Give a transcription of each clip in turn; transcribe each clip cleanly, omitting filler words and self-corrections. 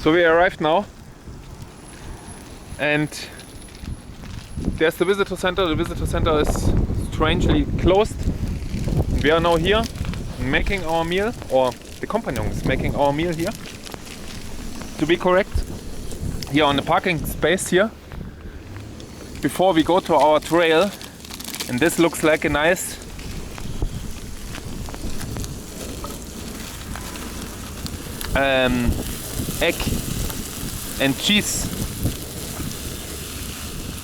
So we arrived now, and there's the visitor center. The visitor center is strangely closed. We are now here making our meal, or the companion is making our meal here, to be correct, here on the parking space here, before we go to our trail. And this looks like a nice egg and cheese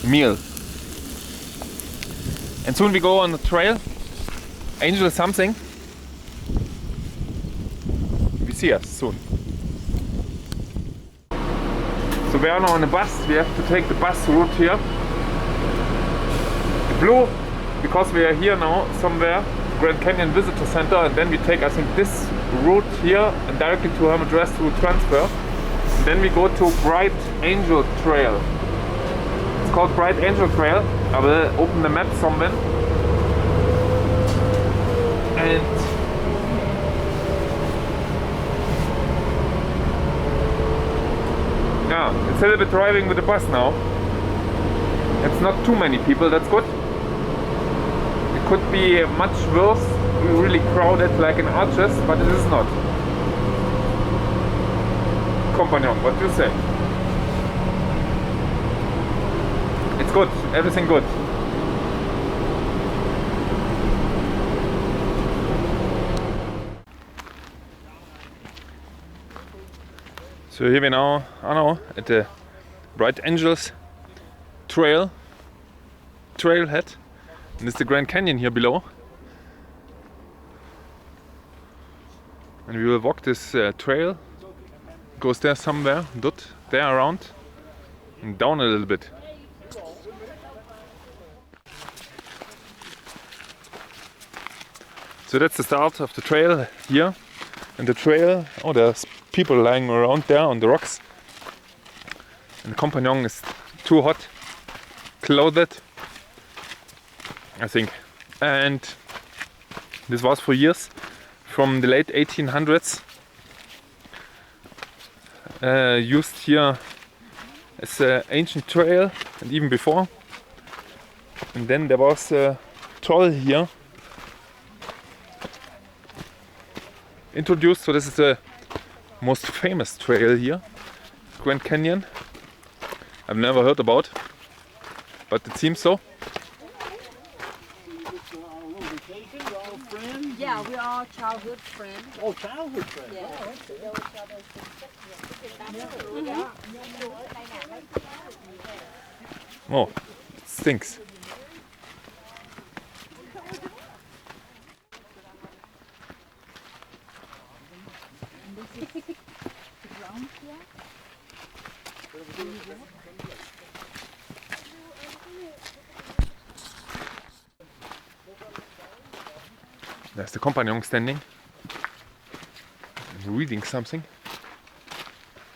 meal. And soon we go on the trail. Angel something. We see us soon. So we are now on the bus. We have to take the bus route here. The blue, because we are here now somewhere, Grand Canyon Visitor Center, and then we take, I think, this route here and directly to Hermit Rest through transfer. And then we go to Bright Angel Trail. It's called Bright Angel Trail. I will open the map somewhere. And yeah, it's a little bit driving with the bus now. It's not too many people, that's good. It could be much worse, really crowded like in Arches, but it is not. Compagnon, what do you say? It's good, everything good. So here we now are now at the Bright Angels trailhead, and it's the Grand Canyon here below. And we will walk this trail, goes there somewhere, there around, and down a little bit. So that's the start of the trail here. And the trail, oh, there's people lying around there on the rocks. And the compagnon is too hot, clothed, I think. And this was for years, from the late 1800s, used here as an ancient trail, and even before. And then there was a toll here introduced, so this is the most famous trail here, Grand Canyon. I've never heard about, but it seems so. Yeah, we are childhood friends. Oh, childhood friends. Yeah. Oh, okay. Oh, it stinks. There's the compagnon standing and reading something.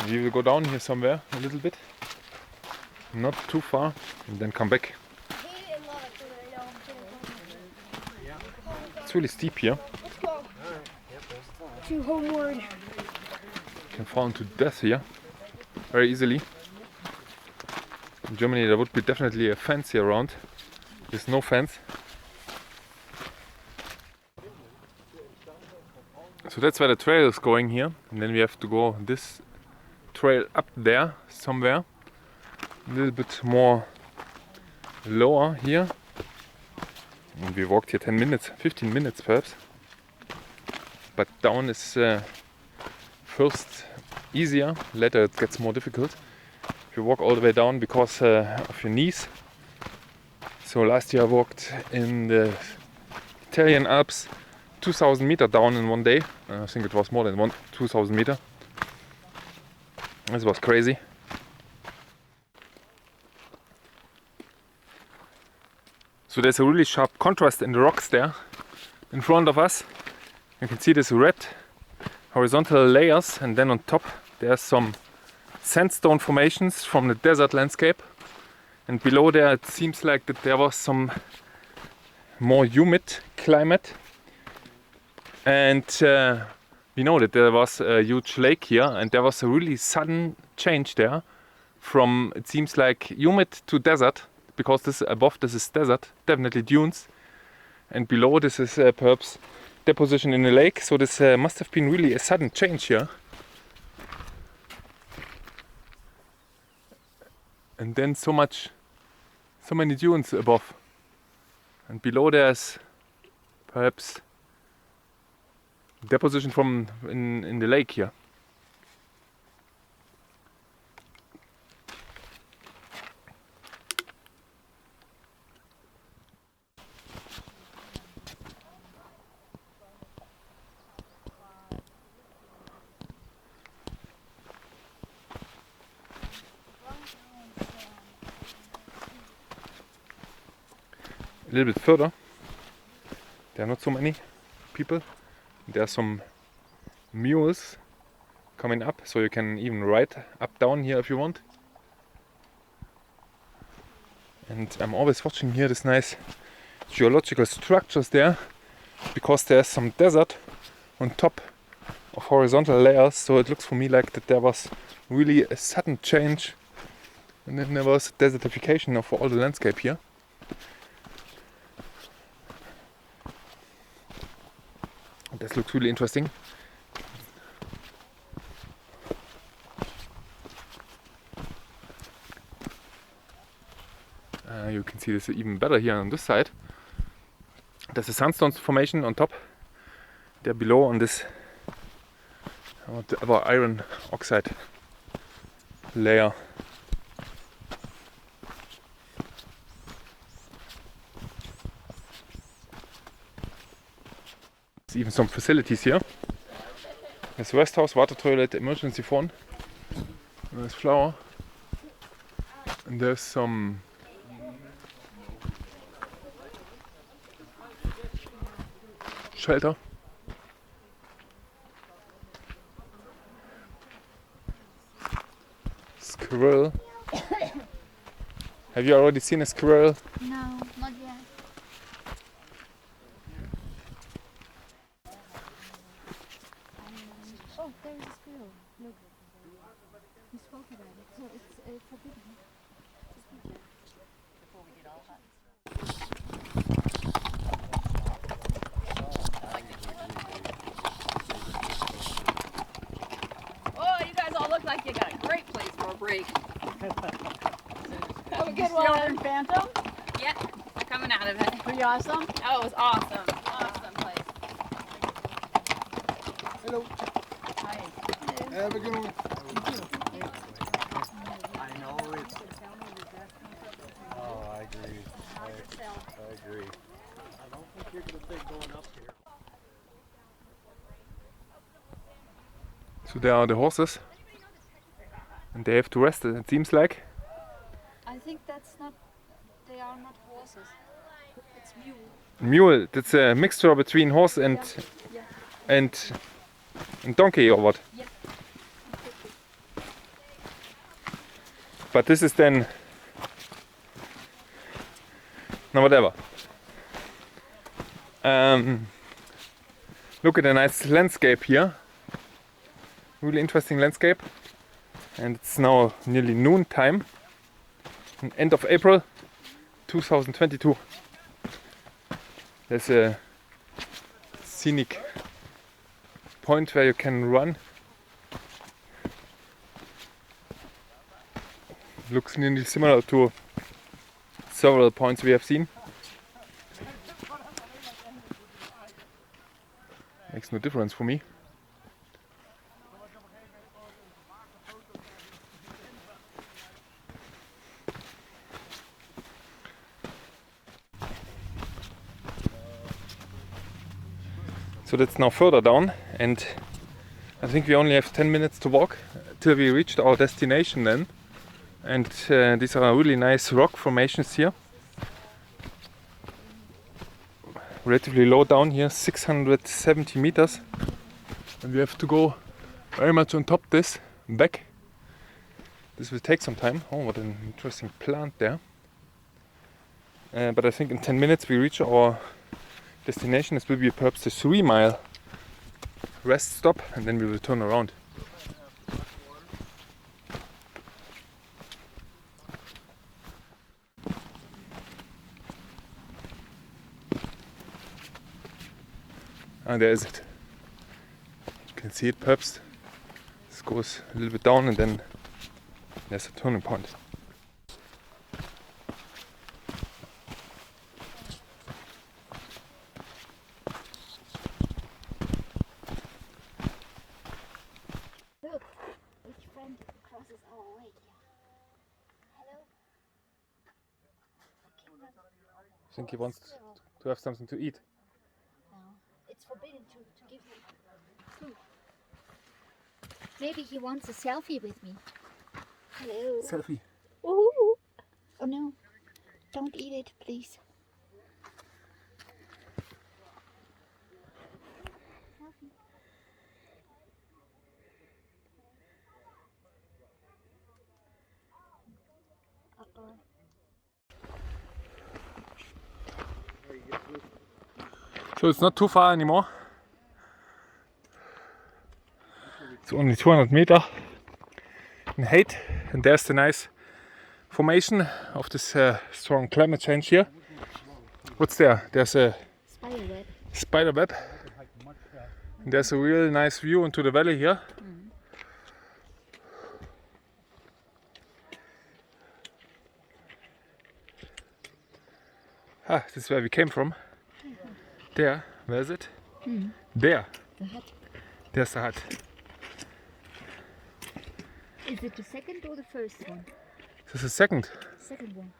We will go down here somewhere a little bit, not too far, and then come back. It's really steep here. To homeward. You can fall into death here very easily. In Germany there would be definitely a fence here around. There's no fence. So that's where the trail is going here, and then we have to go this trail up there somewhere, a little bit more lower here. And we walked here 10 minutes, 15 minutes perhaps. But down is first easier, later it gets more difficult. If you walk all the way down because of your knees. So last year I walked in the Italian Alps 2,000 meters down in one day. I think it was more than 2,000 meters. This was crazy. So there's a really sharp contrast in the rocks there in front of us. You can see these red horizontal layers, and then on top there's some sandstone formations from the desert landscape. And below there it seems like that there was some more humid climate. And we know that there was a huge lake here, and there was a really sudden change there from, it seems like, humid to desert, because this above this is desert, definitely dunes, and below this is perhaps deposition in the lake. So this must have been really a sudden change here. And then so many dunes above, and below there's perhaps deposition from in the lake here. A little bit further, there are not so many people. There are some mules coming up, so you can even ride up down here if you want. And I'm always watching here this nice geological structures there, because there's some desert on top of horizontal layers, so it looks for me like that there was really a sudden change, and then there was desertification of all the landscape here. This looks really interesting. You can see this even better here on this side. There's a sandstone formation on top. There below on this whatever iron oxide layer. There's even some facilities here. There's rest house, water toilet, emergency phone. There's flower. And there's some shelter. Squirrel. Have you already seen a squirrel? No, not yet. Oh, there is a squirrel. Look. We spoke about it. So it's forbidden. Before we get all hot. Oh, you guys all look like you got a great place for a break. Have a good Still one. in Phantom? Yeah, coming out of it. Pretty awesome. Oh, it was awesome. Awesome place. Hello. Hi. Have a good one. I know it's. Oh, I agree. I agree. I don't think you're gonna think going up here. So there are the horses, and they have to rest, it seems like. I think that's not. They are not horses. It's mule. Mule, that's a mixture between horse and Yeah. and donkey or what? Yeah. But this is then no whatever. Look at the nice landscape here. Really interesting landscape. And it's now nearly noon time. End of April 2022. There's a scenic point where you can run. Looks nearly similar to several points we have seen. Makes no difference for me. So that's now further down, and I think we only have 10 minutes to walk till we reached our destination then. And these are really nice rock formations here. Relatively low down here, 670 meters. And we have to go very much on top this, back. This will take some time. Oh, what an interesting plant there. But I think in 10 minutes we reach our destination. This will be perhaps a 3-mile rest stop and then we will turn around. And there is it. You can see it perhaps. This goes a little bit down and then there's a turning point. Look, which friend crosses our way here? Hello? I think he wants to have something to eat. No, it's forbidden to give him food. Maybe he wants a selfie with me. Hello. Selfie. Ooh. Oh no, don't eat it, please. Selfie. Uh-oh. So it's not too far anymore. It's only 200 meters in height, and there's the nice formation of this strong climate change here. What's there? There's a Spiderweb. spider web. And there's a real nice view into the valley here. Ah, this is where we came from. There, where is it? There. The hut. There's the hut. Is it the second or the first one? This is the second. Second one.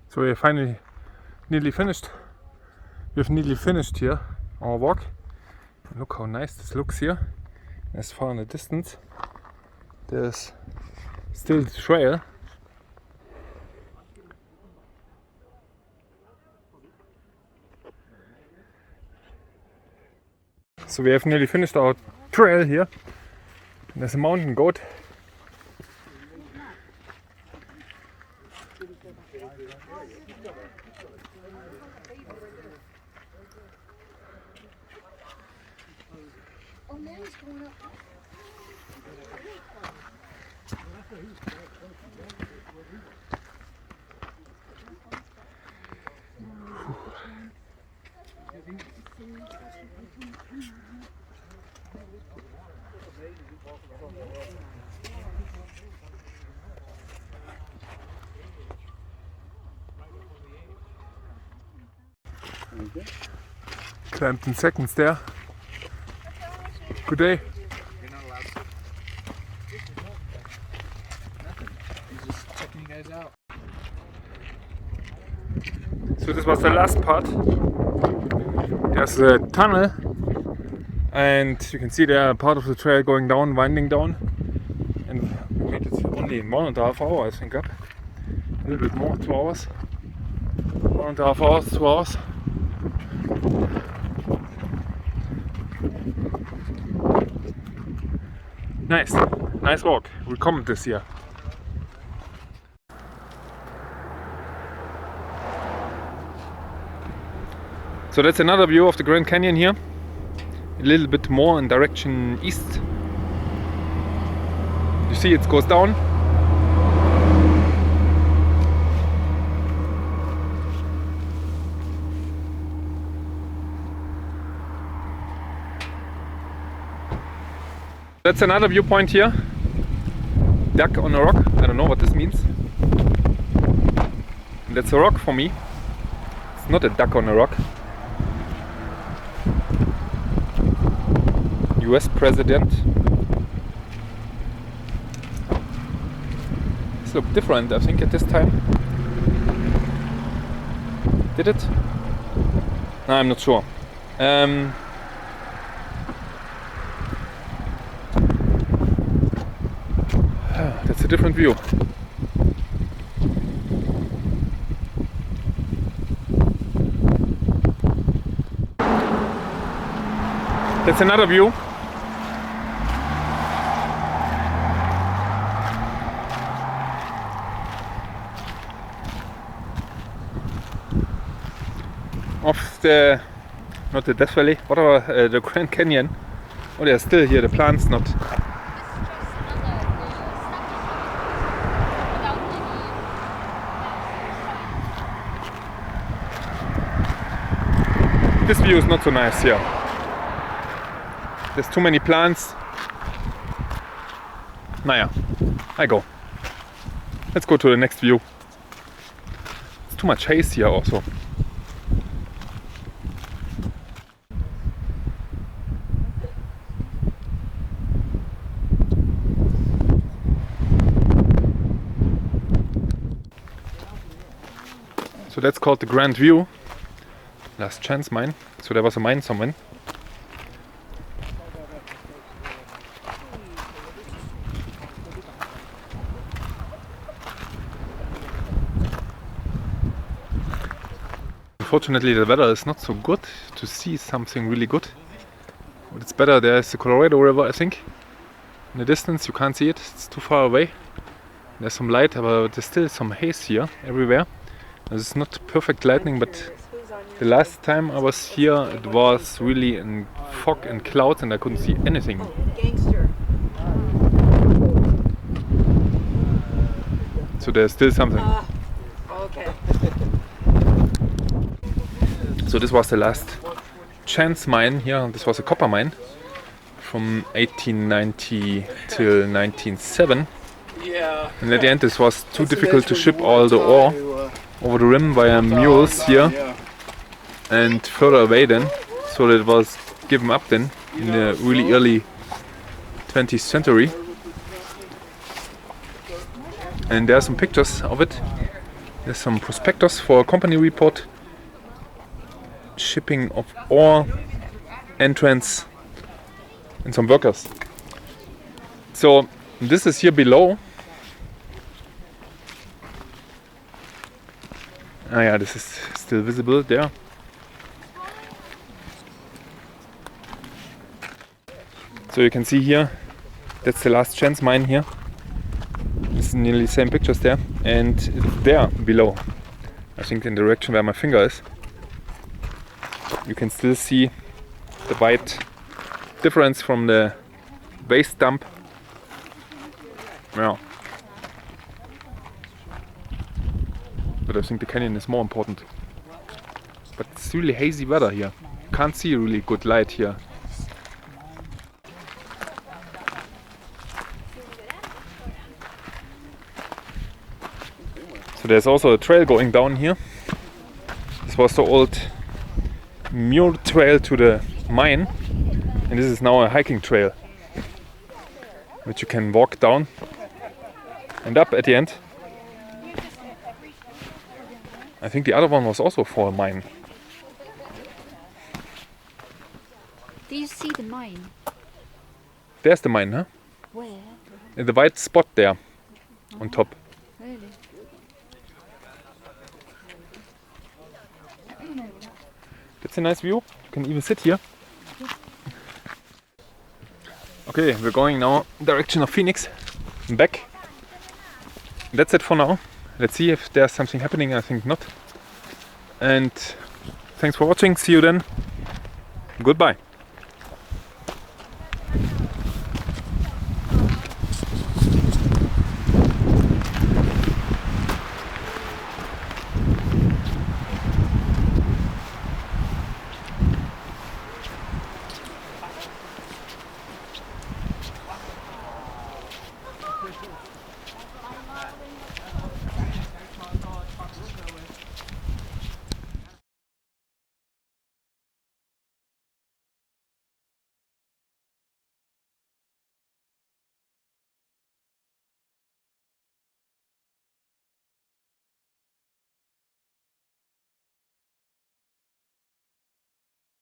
So we're finally nearly finished. We've nearly finished here our walk. And look how nice this looks here. As far in the distance, there's still the trail. So we have nearly finished our trail here. There's a mountain goat. Oh, now he's going up. Climbed in seconds there. Good day. You're not allowed to. He's just checking you guys out. So this was the last part. There's a tunnel and you can see there part of the trail going down, winding down. And we made it only in 1.5 hours, I think, up. A little bit more, 2 hours. 1.5 hours, 2 hours. Nice walk. We'll comment this year. So that's another view of the Grand Canyon here. A little bit more in direction east. You see it goes down. That's another viewpoint here. Duck on a rock. I don't know what this means. That's a rock for me. It's not a duck on a rock. US president. This looked different, I think, at this time. Did it? No, I'm not sure. That's a different view. That's another view. Of the, not the Death Valley, whatever, the Grand Canyon. Oh, they're still here, the plants not. This view is not so nice here. There's too many plants. Naja, I go. Let's go to the next view. It's too much haze here also. So that's called the Grand View. Last chance mine. So there was a mine somewhere. Unfortunately the weather is not so good to see something really good. But it's better, there's the Colorado River I think. In the distance you can't see it, it's too far away. There's some light, but there's still some haze here everywhere. It's not perfect lighting, but the last time I was here it was really in fog and clouds and I couldn't see anything. Gangster. So there's still something. Okay. So this was the last chance mine here. This was a copper mine from 1890 till 1907. Yeah. And at the end this was too difficult to ship all the ore over the rim via mules here and further away then. So that it was given up then in the really early 20th century. And there are some pictures of it. There's some prospectus for a company report. Shipping of ore, entrance and some workers. So this is here below. Ah yeah, this is still visible there. So you can see here, that's the last chance mine here. It's nearly the same pictures there. And there below, I think in the direction where my finger is, you can still see the white difference from the waste dump. Yeah. But I think the canyon is more important. But it's really hazy weather here. Can't see really good light here. So there's also a trail going down here. This was the old mule trail to the mine, and this is now a hiking trail which you can walk down and up at the end. I think the other one was also for a mine. Do you see the mine? There's the mine, huh? Where? In the white spot there on top. Really? That's a nice view. You can even sit here. Okay, we're going now direction of Phoenix and back. That's it for now. Let's see if there's something happening. I think not. And thanks for watching. See you then. Goodbye.